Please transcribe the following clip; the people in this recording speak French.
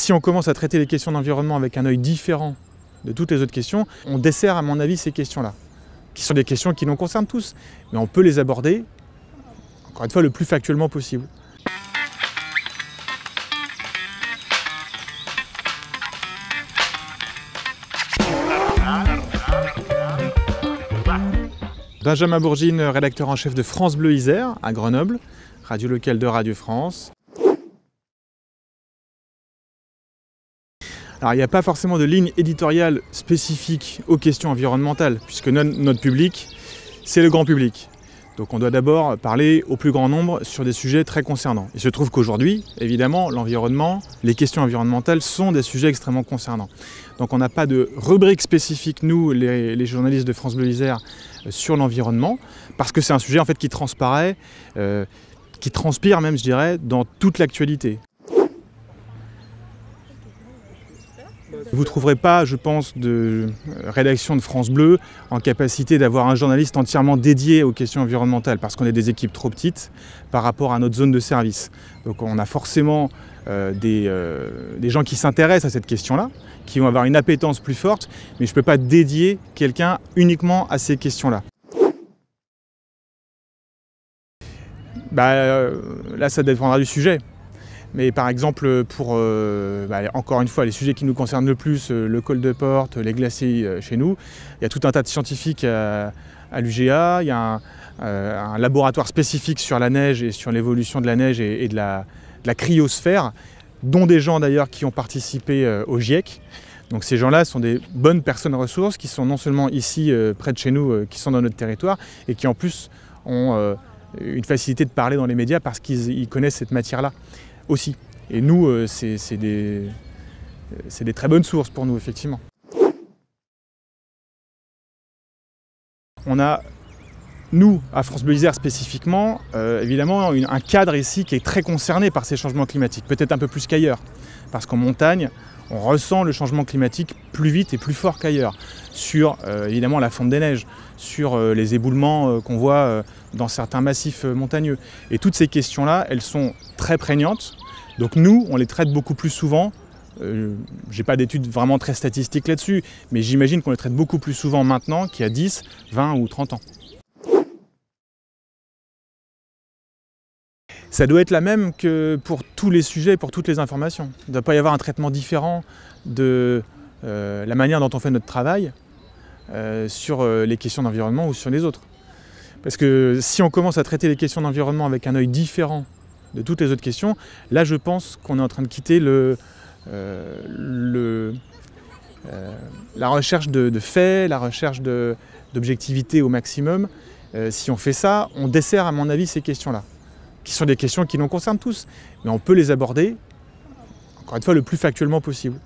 si on commence à traiter les questions d'environnement avec un œil différent de toutes les autres questions, on dessert à mon avis ces questions-là, qui sont des questions qui nous concernent tous, mais on peut les aborder, encore une fois, le plus factuellement possible. Benjamin Bourgine, rédacteur en chef de France Bleu Isère, à Grenoble, radio locale de Radio France. Alors il n'y a pas forcément de ligne éditoriale spécifique aux questions environnementales, puisque notre public, c'est le grand public. Donc on doit d'abord parler au plus grand nombre sur des sujets très concernants. Il se trouve qu'aujourd'hui, évidemment, l'environnement, les questions environnementales sont des sujets extrêmement concernants. Donc on n'a pas de rubrique spécifique, nous, les journalistes de France Bleu Isère, sur l'environnement, parce que c'est un sujet en fait qui transparaît, qui transpire même, je dirais, dans toute l'actualité. Vous ne trouverez pas, je pense, de rédaction de France Bleu en capacité d'avoir un journaliste entièrement dédié aux questions environnementales, parce qu'on est des équipes trop petites par rapport à notre zone de service. Donc on a forcément des gens qui s'intéressent à cette question-là, qui vont avoir une appétence plus forte, mais je ne peux pas dédier quelqu'un uniquement à ces questions-là. Là, ça dépendra du sujet. Mais par exemple, pour, encore une fois, les sujets qui nous concernent le plus, le col de Porte, les glaciers chez nous, il y a tout un tas de scientifiques à l'UGA, il y a un laboratoire spécifique sur la neige et sur l'évolution de la neige et de la cryosphère, dont des gens d'ailleurs qui ont participé au GIEC. Donc ces gens-là sont des bonnes personnes ressources qui sont non seulement ici, près de chez nous, qui sont dans notre territoire, et qui en plus ont une facilité de parler dans les médias parce qu'ils connaissent cette matière-là aussi. Et nous, c'est des très bonnes sources pour nous, effectivement. On a, nous, à France Bleu Isère spécifiquement, évidemment, un cadre ici qui est très concerné par ces changements climatiques, peut-être un peu plus qu'ailleurs, parce qu'en montagne, on ressent le changement climatique plus vite et plus fort qu'ailleurs, sur évidemment la fonte des neiges, sur les éboulements qu'on voit dans certains massifs montagneux. Et toutes ces questions-là, elles sont très prégnantes. Donc nous, on les traite beaucoup plus souvent. J'ai pas d'études vraiment très statistiques là-dessus, mais j'imagine qu'on les traite beaucoup plus souvent maintenant qu'il y a 10, 20 ou 30 ans. Ça doit être la même que pour tous les sujets, pour toutes les informations. Il ne doit pas y avoir un traitement différent de la manière dont on fait notre travail sur les questions d'environnement ou sur les autres. Parce que si on commence à traiter les questions d'environnement avec un œil différent de toutes les autres questions, là je pense qu'on est en train de quitter la recherche de faits, la recherche d'objectivité au maximum. Si on fait ça, on dessert à mon avis ces questions-là, qui sont des questions qui nous concernent tous, mais on peut les aborder, encore une fois, le plus factuellement possible.